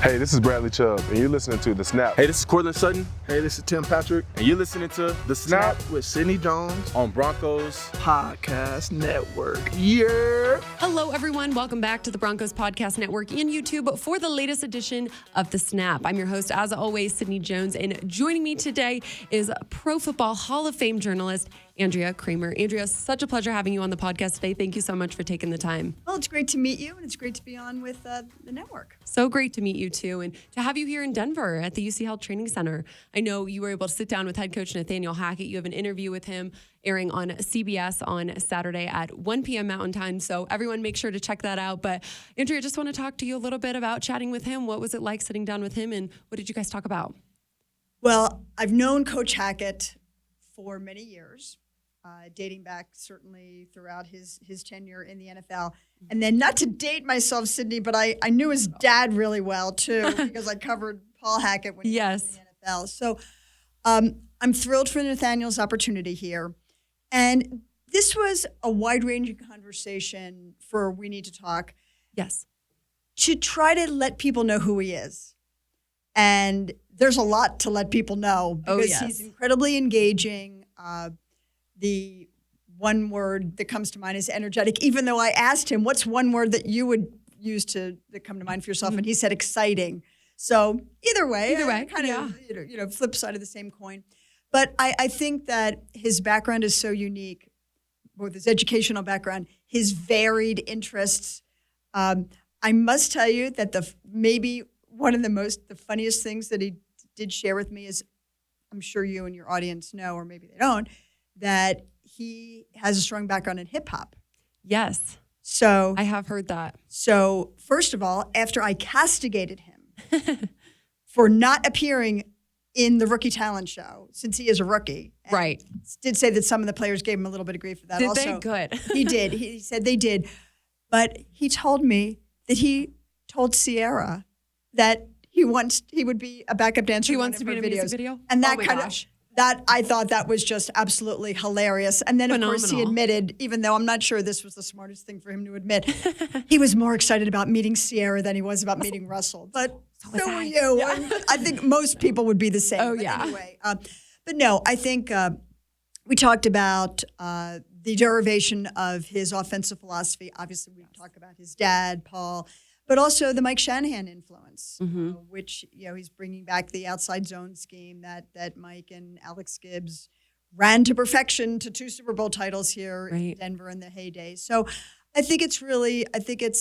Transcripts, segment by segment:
Hey, this is Bradley Chubb, and you're listening to The Snap. Hey, this is Cortland Sutton. Hey, this is Tim Patrick. And you're listening to The Snap with Sidney Jones on Broncos Podcast Network. Yeah. Hello, everyone. Welcome back to the Broncos Podcast Network and YouTube for the latest edition of The Snap. I'm your host, as always, Sidney Jones, and joining me today is Pro Football Hall of Fame journalist Andrea Kremer. Andrea, such a pleasure having you on the podcast today. Thank you so much for taking the time. Well, it's great to meet you, and it's great to be on with the network. So great to meet you, too, and to have you here in Denver at the UC Health Training Center. I know you were able to sit down with head coach Nathaniel Hackett. You have an interview with him airing on CBS on Saturday at 1 p.m. Mountain Time, so everyone make sure to check that out. But, Andrea, just want to talk to you a little bit about chatting with him. What was it like sitting down with him, and what did you guys talk about? Well, I've known Coach Hackett for many years. Dating back certainly throughout his tenure in the NFL. And then not to date myself, Sidney, but I knew his dad really well, too, because I covered Paul Hackett when he was in the NFL. So I'm thrilled for Nathaniel's opportunity here. And this was a wide-ranging conversation for We Need to Talk. Yes. To try to let people know who he is. And there's a lot to let people know because he's incredibly engaging. The one word that comes to mind is energetic, even though I asked him, what's one word that you would use that come to mind for yourself? And he said exciting. So either way, kind of, flip side of the same coin. But I think that his background is so unique, both his educational background, his varied interests. I must tell you that maybe one of the funniest things that he did share with me is, I'm sure you and your audience know, or maybe they don't, that he has a strong background in hip hop. Yes. So I have heard that. So first of all, after I castigated him for not appearing in the rookie talent show, since he is a rookie. Right. Did say that some of the players gave him a little bit of grief for that. Did also, they? Good. He did. He said they did. But he told me that he told Sierra that he would be a backup dancer. He wants to be in a music video? And that I thought that was just absolutely hilarious. And then, of course, he admitted, even though I'm not sure this was the smartest thing for him to admit, he was more excited about meeting Sierra than he was about meeting Russell. But so were you. Yeah. I think most people would be the same. Oh, but yeah. Anyway, but no, I think we talked about the derivation of his offensive philosophy. Obviously, we talk about his dad, Paul, but also the Mike Shanahan influence, which he's bringing back the outside zone scheme that Mike and Alex Gibbs ran to perfection to 2 Super Bowl titles here in Denver in the heyday. So I think it's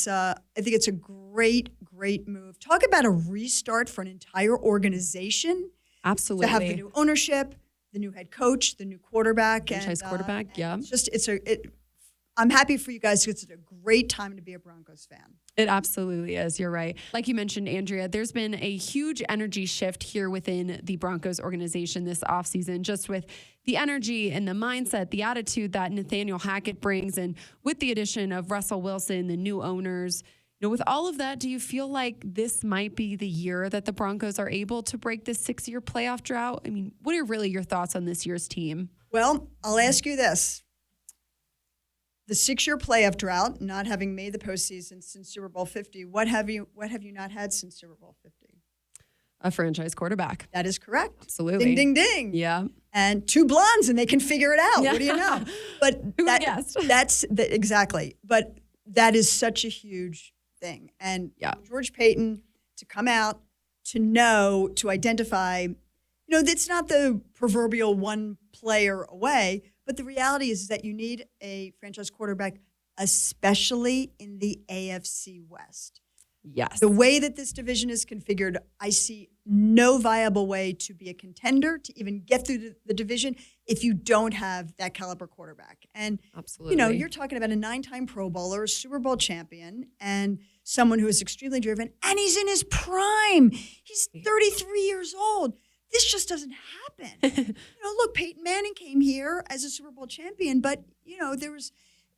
a great move. Talk about a restart for an entire organization. Absolutely. To have the new ownership, the new head coach, the new quarterback, franchise quarterback. Yeah. I'm happy for you guys because it's a great time to be a Broncos fan. It absolutely is. You're right. Like you mentioned, Andrea, there's been a huge energy shift here within the Broncos organization this offseason, just with the energy and the mindset, the attitude that Nathaniel Hackett brings, and with the addition of Russell Wilson, the new owners. With all of that, do you feel like this might be the year that the Broncos are able to break this 6-year playoff drought? I mean, what are really your thoughts on this year's team? Well, I'll ask you this. The 6-year playoff drought, not having made the postseason since Super Bowl 50, what have you not had since Super Bowl 50? A franchise quarterback. That is correct. Absolutely. Ding, ding, ding. Yeah. And 2 blondes, and they can figure it out. Yeah. What do you know? But who would guess? Exactly. But that is such a huge thing. And George Payton to come out, to identify, it's not the proverbial one player away, but the reality is that you need a franchise quarterback, especially in the AFC West. Yes. The way that this division is configured, I see no viable way to be a contender, to even get through the division, if you don't have that caliber quarterback. And, absolutely, you're talking about a 9-time Pro Bowler, a Super Bowl champion, and someone who is extremely driven, and he's in his prime. He's 33 years old. This just doesn't happen. Look, Peyton Manning came here as a Super Bowl champion, but it was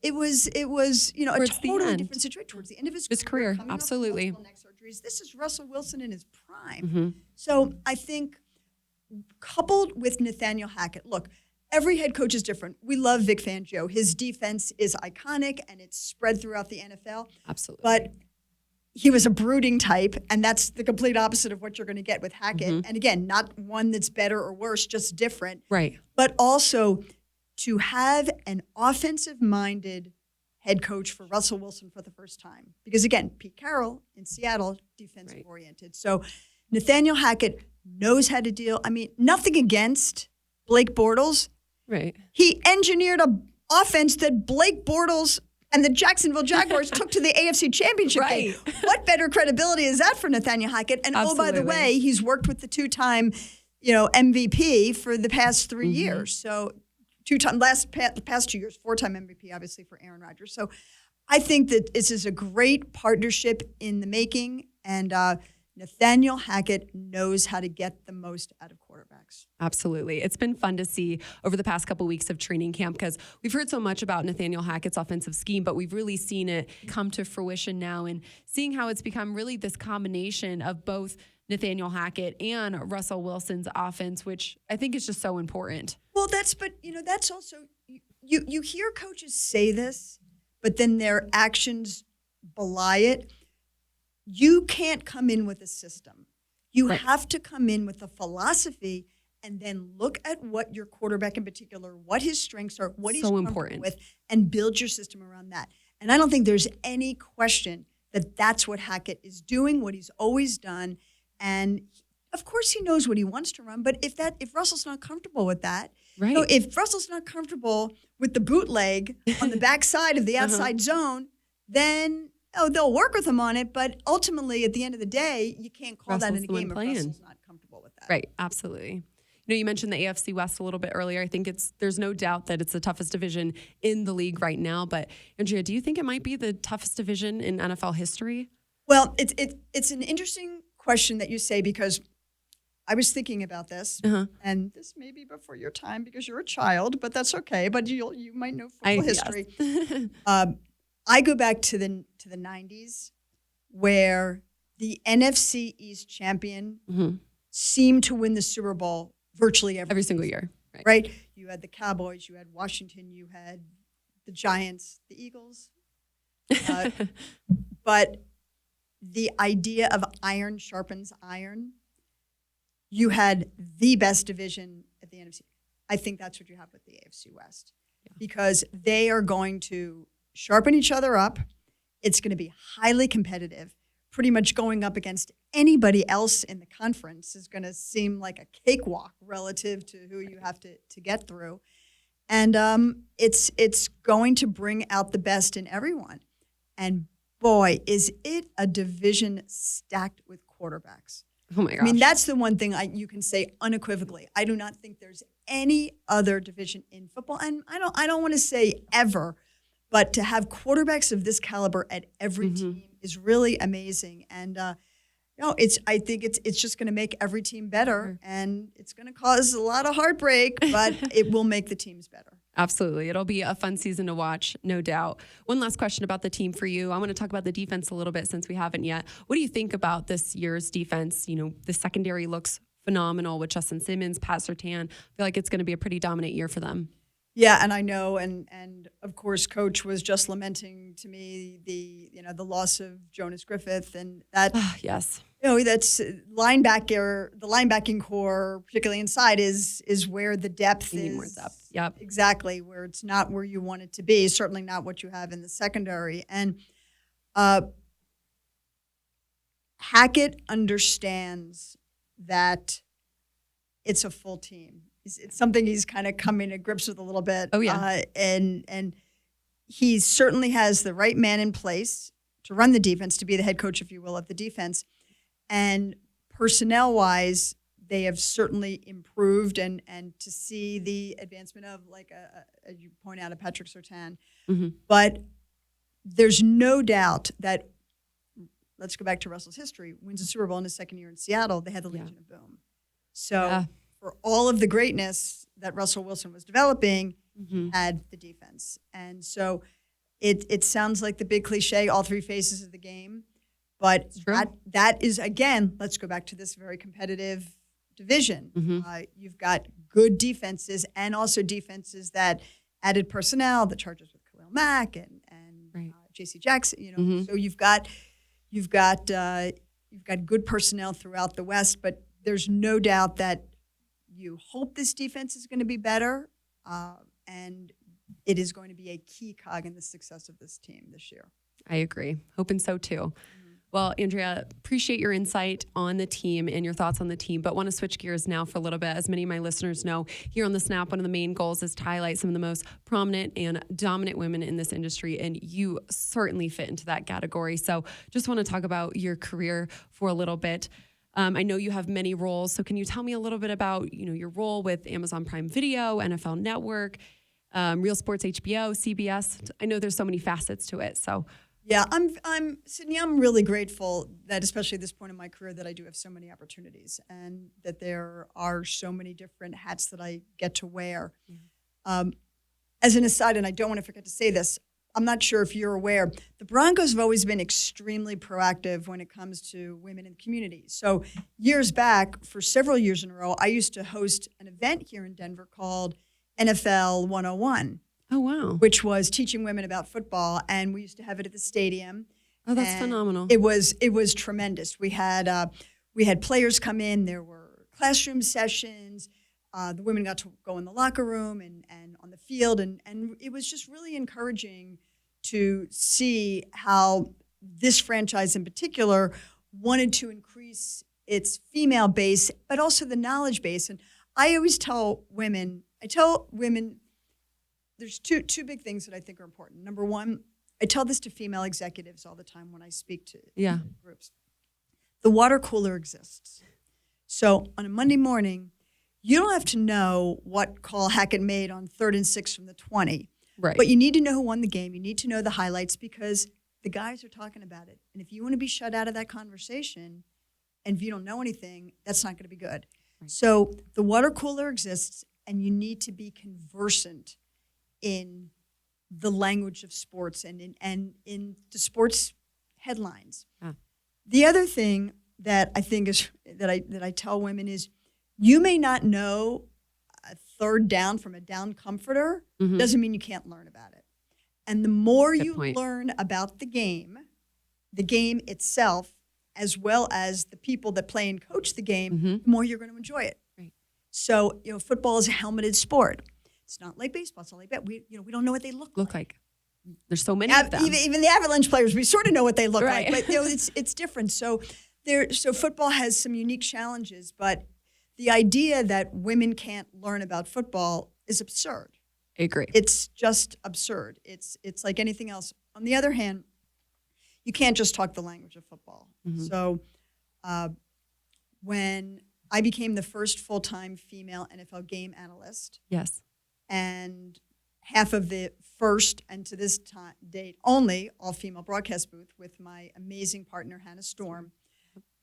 a totally different situation towards the end of his career. Absolutely. Neck surgeries. This is Russell Wilson in his prime. So I think, coupled with Nathaniel Hackett, look, every head coach is different. We love Vic Fangio. His defense is iconic and it's spread throughout the NFL. Absolutely. But he was a brooding type, and that's the complete opposite of what you're going to get with Hackett. And again, not one that's better or worse, just different. Right. But also to have an offensive-minded head coach for Russell Wilson for the first time. Because again, Pete Carroll in Seattle, defensive-oriented. So Nathaniel Hackett knows how to deal. I mean, nothing against Blake Bortles. Right. He engineered a offense that Blake Bortles and the Jacksonville Jaguars took to the AFC Championship game. What better credibility is that for Nathaniel Hackett? And oh, by the way, he's worked with the two-time, MVP for the past 3 years. So past 2 years, 4-time MVP, obviously, for Aaron Rodgers. So I think that this is a great partnership in the making, and Nathaniel Hackett knows how to get the most out of quarterbacks. Absolutely. It's been fun to see over the past couple of weeks of training camp because we've heard so much about Nathaniel Hackett's offensive scheme, but we've really seen it come to fruition now and seeing how it's become really this combination of both Nathaniel Hackett and Russell Wilson's offense, which I think is just so important. Well, that's also, you hear coaches say this, but then their actions belie it. You can't come in with a system. You have to come in with a philosophy and then look at what your quarterback in particular, what his strengths are, what he's comfortable with, and build your system around that. And I don't think there's any question that that's what Hackett is doing, what he's always done. And of course he knows what he wants to run, but if Russell's not comfortable with that, if Russell's not comfortable with the bootleg on the backside of the outside zone, then they'll work with him on it, but ultimately, at the end of the day, you can't call that in a game if Russell's not comfortable with that. Right, absolutely. You mentioned the AFC West a little bit earlier. I think there's no doubt that it's the toughest division in the league right now. But Andrea, do you think it might be the toughest division in NFL history? Well, it's an interesting question that you say because I was thinking about this, and this may be before your time because you're a child, but that's okay. But you might know football history. Yes. I go back to the 90s where the NFC East champion seemed to win the Super Bowl virtually every single year. Right? You had the Cowboys, you had Washington, you had the Giants, the Eagles. But the idea of iron sharpens iron, you had the best division at the NFC. I think that's what you have with the AFC West because they are going to sharpen each other up. It's going to be highly competitive. Pretty much going up against anybody else in the conference is going to seem like a cakewalk relative to who you have to get through. And it's going to bring out the best in everyone. And boy, is it a division stacked with quarterbacks. Oh my gosh. I mean, that's the one thing you can say unequivocally. I do not think there's any other division in football. And I don't want to say ever, but to have quarterbacks of this caliber at every team is really amazing. And I think it's just going to make every team better, and it's going to cause a lot of heartbreak, but it will make the teams better. Absolutely. It'll be a fun season to watch, no doubt. One last question about the team for you. I want to talk about the defense a little bit since we haven't yet. What do you think about this year's defense? The secondary looks phenomenal with Justin Simmons, Pat Surtain. I feel like it's going to be a pretty dominant year for them. Yeah, and I know, and of course, Coach was just lamenting to me the loss of Jonas Griffith, and that yes, that's the linebacking core, particularly inside, is where the depth you is. need more depth. Yep, exactly, where it's not where you want it to be. Certainly not what you have in the secondary, and Hackett understands that it's a full team. It's something he's kind of coming to grips with a little bit. Oh, yeah. And he certainly has the right man in place to run the defense, to be the head coach, if you will, of the defense. And personnel-wise, they have certainly improved. And to see the advancement of, like you point out, a Patrick Surtain. But there's no doubt that, let's go back to Russell's history, wins a Super Bowl in his second year in Seattle, they had the Legion of Boom. So for all of the greatness that Russell Wilson was developing, had the defense. And so it sounds like the big cliche, all three phases of the game. But that is, again, let's go back to this very competitive division. You've got good defenses and also defenses that added personnel, the Chargers with Khalil Mack and J.C. Jackson. So you've got You've got good personnel throughout the West, but there's no doubt that you hope this defense is going to be better, and it is going to be a key cog in the success of this team this year. I agree. Hoping so too. Well, Andrea, appreciate your insight on the team and your thoughts on the team, but want to switch gears now for a little bit. As many of my listeners know, here on The Snap, one of the main goals is to highlight some of the most prominent and dominant women in this industry, and you certainly fit into that category. So just want to talk about your career for a little bit. I know you have many roles, so can you tell me a little bit about your role with Amazon Prime Video, NFL Network, Real Sports HBO, CBS? I know there's so many facets to it, so... Yeah, Sydney, I'm really grateful that, especially at this point in my career, that I do have so many opportunities and that there are so many different hats that I get to wear. As an aside, and I don't want to forget to say this, I'm not sure if you're aware, the Broncos have always been extremely proactive when it comes to women in the community. So years back, for several years in a row, I used to host an event here in Denver called NFL 101. Oh, wow. Which was teaching women about football, and we used to have it at the stadium. Oh, that's phenomenal. It was tremendous. We had players come in. There were classroom sessions. The women got to go in the locker room and on the field, and it was just really encouraging to see how this franchise in particular wanted to increase its female base, but also the knowledge base. And I always tell women, there's two big things that I think are important. Number one, I tell this to female executives all the time when I speak to groups. The water cooler exists. So on a Monday morning, you don't have to know what call Hackett made on 3rd and 6 from the 20. Right. But you need to know who won the game. You need to know the highlights because the guys are talking about it. And if you want to be shut out of that conversation, and if you don't know anything, that's not going to be good. Right. So the water cooler exists, and you need to be conversant in the language of sports and in the sports headlines. The other thing that I think is that I tell women is, you may not know a third down from a down comforter, doesn't mean you can't learn about it. And the more learn about the game itself, as well as the people that play and coach the game, the more you're going to enjoy it. Right. So, football is a helmeted sport. It's not like baseball. It's not like that. We don't know what they look like. There's so many of them. Even the Avalanche players, we sort of know what they look like, but it's different. So football has some unique challenges, but the idea that women can't learn about football is absurd. I agree. It's just absurd. It's like anything else. On the other hand, you can't just talk the language of football. So when I became the first full-time female NFL game analyst, yes, and half of the first, and to this date only, all-female broadcast booth with my amazing partner, Hannah Storm,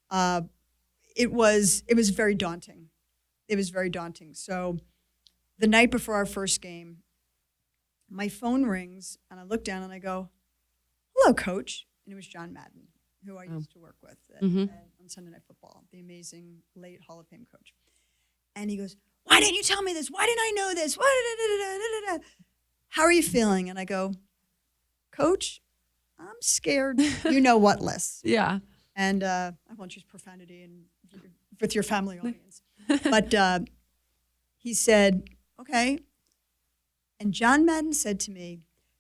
it was very daunting. It was very daunting. So the night before our first game, my phone rings, and I look down and I go, "Hello, Coach." And it was John Madden, who I used to work with on Sunday Night Football, the amazing late Hall of Fame coach. And he goes, "Why didn't you tell me this? Why didn't I know this? How are you feeling?" And I go, "Coach, I'm scared. You know what less." Yeah. And I won't use profanity with your family audience. But he said, "Okay." And John Madden said to me,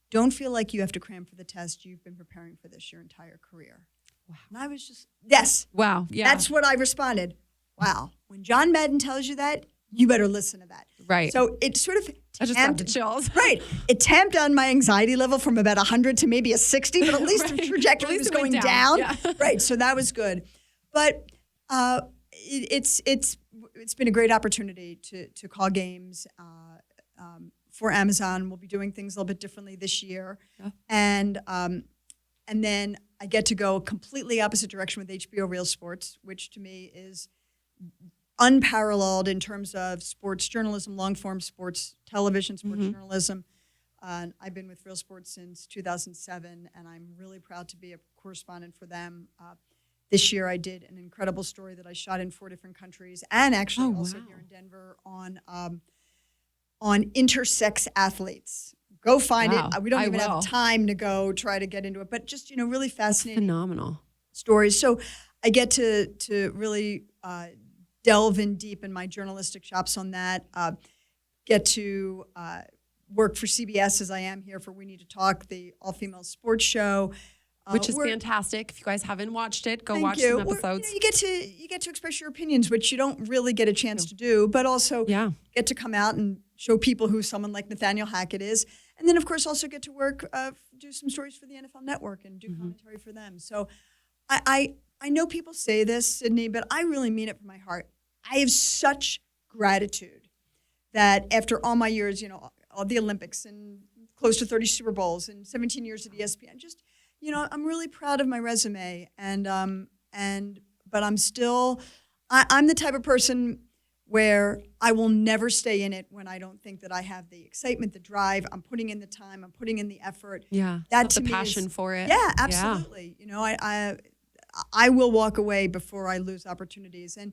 "Don't feel like you have to cram for the test. You've been preparing for this your entire career." Wow. And I was just, yes. Wow. Yeah. That's what I responded. Wow. When John Madden tells you that, you better listen to that. Right. So it sort of I just got the chills. Right. It tamped down my anxiety level from about 100 to maybe a 60, but at least the trajectory was going down. Yeah. Right. So that was good. But it's been a great opportunity to call games for Amazon. We'll be doing things a little bit differently this year. Yeah. And then I get to go completely opposite direction with HBO Real Sports, which to me is unparalleled in terms of sports journalism, long-form sports television, sports journalism. I've been with Real Sports since 2007, and I'm really proud to be a correspondent for them. This year I did an incredible story that I shot in 4 different countries, and actually also here in Denver on intersex athletes. Go find it. We don't even have time to go try to get into it, but just, really fascinating. Phenomenal. stories. So I get to really delve in deep in my journalistic chops on that. Get to work for CBS as I am here for We Need to Talk, the all-female sports show. Which is fantastic. If you guys haven't watched it, go watch some episodes. You get to express your opinions, which you don't really get a chance to do, but also get to come out and show people who someone like Nathaniel Hackett is. And then, of course, also get to work, do some stories for the NFL Network and do commentary for them. So I know people say this, Sydney, but I really mean it from my heart. I have such gratitude that after all my years, all the Olympics and close to 30 Super Bowls and 17 years at ESPN, just I'm really proud of my resume, but I'm still, I'm the type of person where I will never stay in it when I don't think that I have the excitement, the drive. I'm putting in the time, I'm putting in the effort. Yeah, that's the passion for it. Yeah, absolutely. Yeah. I will walk away before I lose opportunities, and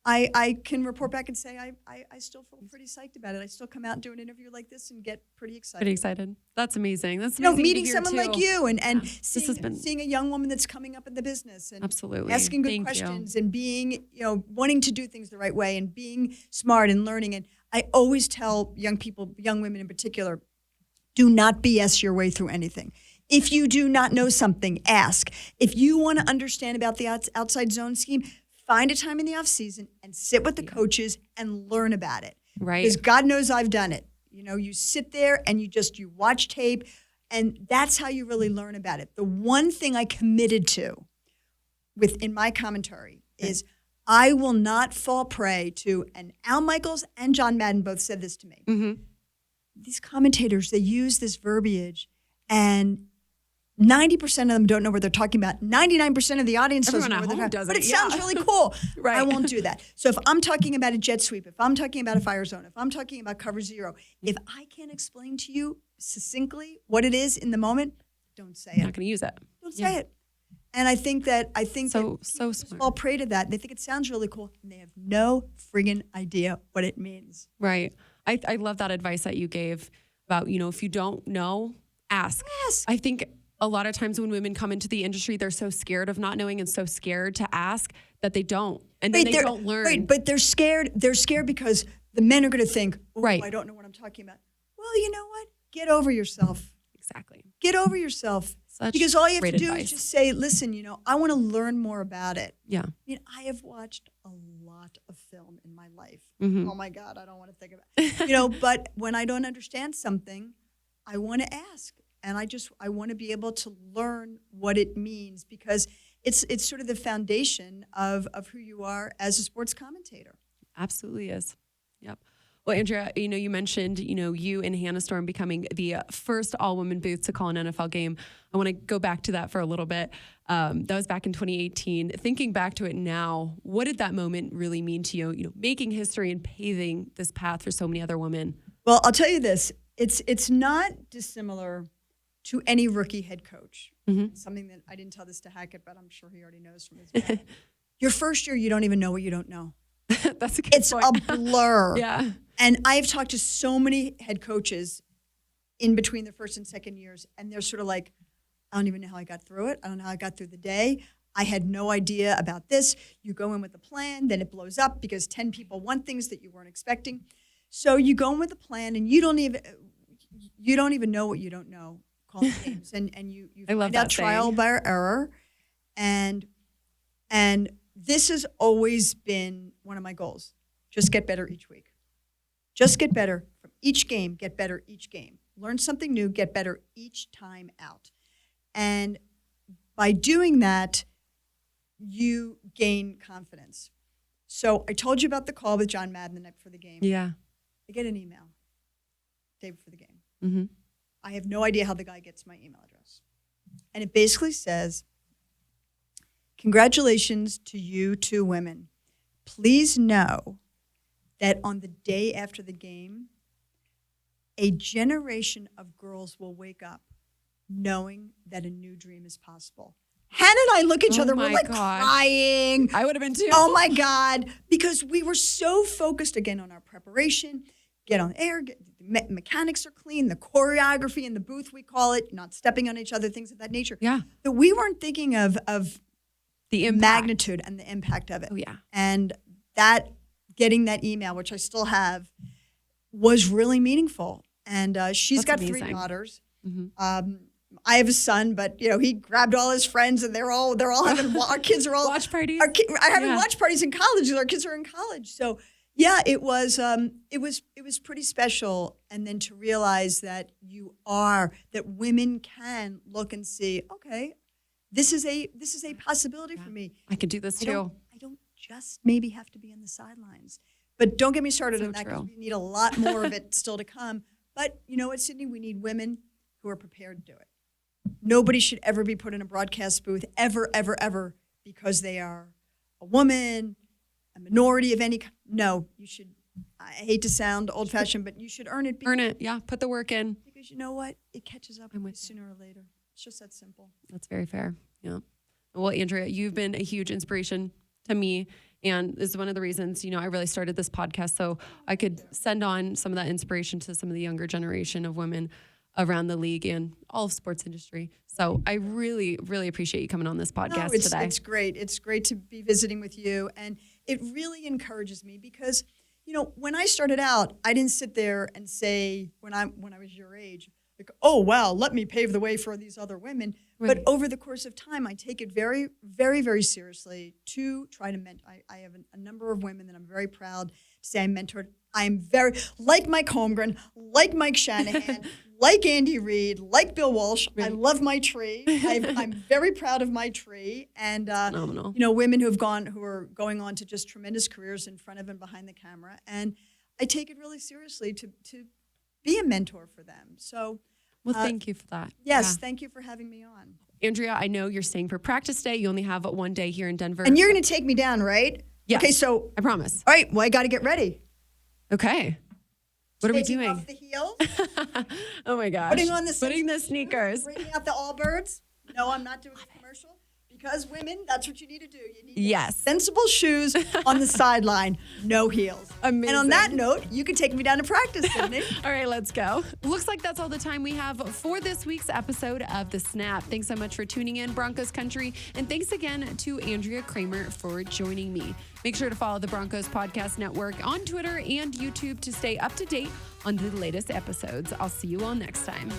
I can report back and say I still feel pretty psyched about it. I still come out and do an interview like this and get pretty excited. Pretty excited. That's amazing. That's amazing meeting someone like you and seeing a young woman that's coming up in the business and absolutely asking good questions and being, wanting to do things the right way and being smart and learning. And I always tell young people, young women in particular, do not BS your way through anything. If you do not know something, ask. If you want to understand about the outside zone scheme, find a time in the off season and sit with the coaches and learn about it. Right. Because God knows I've done it. You sit there and you watch tape, and that's how you really learn about it. The one thing I committed to in my commentary is I will not fall prey to, and Al Michaels and John Madden both said this to me. Mm-hmm. These commentators, they use this verbiage, and 90% of them don't know what they're talking about. 99% of the audience doesn't know what they're talking about. But it sounds really cool. Right. I won't do that. So if I'm talking about a jet sweep, if I'm talking about a fire zone, if I'm talking about cover zero, if I can't explain to you succinctly what it is in the moment, don't say it. Not going to use it. Don't say it. And I think that so smart. All prey to that. They think it sounds really cool, and they have no friggin' idea what it means. Right. I love that advice that you gave about, if you don't know, ask. I think a lot of times when women come into the industry, they're so scared of not knowing and so scared to ask that they don't. And then they don't learn. Right, but they're scared. They're scared because the men are going to think, I don't know what I'm talking about. Well, you know what? Get over yourself. Exactly. Get over yourself. Because all you have to do is just say, listen, I want to learn more about it. Yeah. I have watched a lot of film in my life. Mm-hmm. Oh, my God, I don't want to think about it. But when I don't understand something, I want to ask. And I want to be able to learn what it means, because it's sort of the foundation of who you are as a sports commentator. Absolutely is. Yep. Well, Andrea, you mentioned, you and Hannah Storm becoming the first all-women booth to call an NFL game. I want to go back to that for a little bit. That was back in 2018. Thinking back to it now, what did that moment really mean to you? Making history and paving this path for so many other women. Well, I'll tell you this. It's not dissimilar to any rookie head coach. Mm-hmm. Something that I didn't tell this to Hackett, but I'm sure he already knows from his dad. Your first year, you don't even know what you don't know. That's a good point. It's a blur. Yeah. And I've talked to so many head coaches in between their first and second years, and they're sort of like, I don't even know how I got through it. I don't know how I got through the day. I had no idea about this. You go in with a plan, then it blows up because 10 people want things that you weren't expecting. So you go in with a plan, and you don't even know what you don't know. Calling games, and you find out trial by error, and this has always been one of my goals. Just get better each week. Just get better from each game. Get better each game. Learn something new. Get better each time out, and by doing that, you gain confidence. So I told you about the call with John Madden the night before the game. Yeah, I get an email day before the game. Mm-hmm. I have no idea how the guy gets my email address. And it basically says, congratulations to you two women. Please know that on the day after the game, a generation of girls will wake up knowing that a new dream is possible. Hannah and I look at each other, we're like crying. I would have been too. Oh my God. Because we were so focused again on our preparation, get on air, mechanics are clean, the choreography in the booth, we call it, not stepping on each other, things of that nature. Yeah. That we weren't thinking of The impact. magnitude and the impact of it. Oh, yeah. And that getting that email, which I still have, was really meaningful. And she's That's got 3 amazing. daughters. Mm-hmm. I have a son, but he grabbed all his friends, and they're all having our kids are all Watch parties? Are having watch parties in college. Our kids are in college, so yeah, it was pretty special. And then to realize that that women can look and see, okay, this is a possibility for me. I could do this too. I don't just maybe have to be on the sidelines. But don't get me started on that, because we need a lot more of it still to come. But you know what, Sydney? We need women who are prepared to do it. Nobody should ever be put in a broadcast booth, ever, ever, ever, because they are a woman, a minority of any kind. No, you should, I hate to sound old-fashioned, but you should earn it. Earn it, yeah. Put the work in. Because you know what? It catches up with you sooner or later. It's just that simple. That's very fair, yeah. Well, Andrea, you've been a huge inspiration to me. And this is one of the reasons, I really started this podcast so I could send on some of that inspiration to some of the younger generation of women around the league and all of sports industry. So I really, really appreciate you coming on this podcast today. It's great. It's great to be visiting with you. And it really encourages me because, when I started out, I didn't sit there and say, when I was your age, like, oh, wow, let me pave the way for these other women. Right. But over the course of time, I take it very, very, very seriously to try to mentor. I have a number of women that I'm very proud to say I mentored. I'm very, like Mike Holmgren, like Mike Shanahan, like Andy Reid, like Bill Walsh. Right. I love my tree. I'm very proud of my tree. And, phenomenal. Women who are going on to just tremendous careers in front of and behind the camera. And I take it really seriously to be a mentor for them. So, well, thank you for that. Yes, thank you for having me on. Andrea, I know you're staying for practice day. You only have one day here in Denver. And you're going to take me down, right? Yes. Okay, so. I promise. All right, well, I got to get ready. Okay. What are we doing? Taking off the heels. Oh, my gosh. Putting on the sneakers. Bringing out the Allbirds. No, I'm not doing a commercial. Because women, that's what you need to do. You need sensible shoes on the sideline, no heels. Amazing. And on that note, you can take me down to practice, Sydney. All right, let's go. Looks like that's all the time we have for this week's episode of The Snap. Thanks so much for tuning in, Broncos Country. And thanks again to Andrea Kremer for joining me. Make sure to follow the Broncos Podcast Network on Twitter and YouTube to stay up to date on the latest episodes. I'll see you all next time.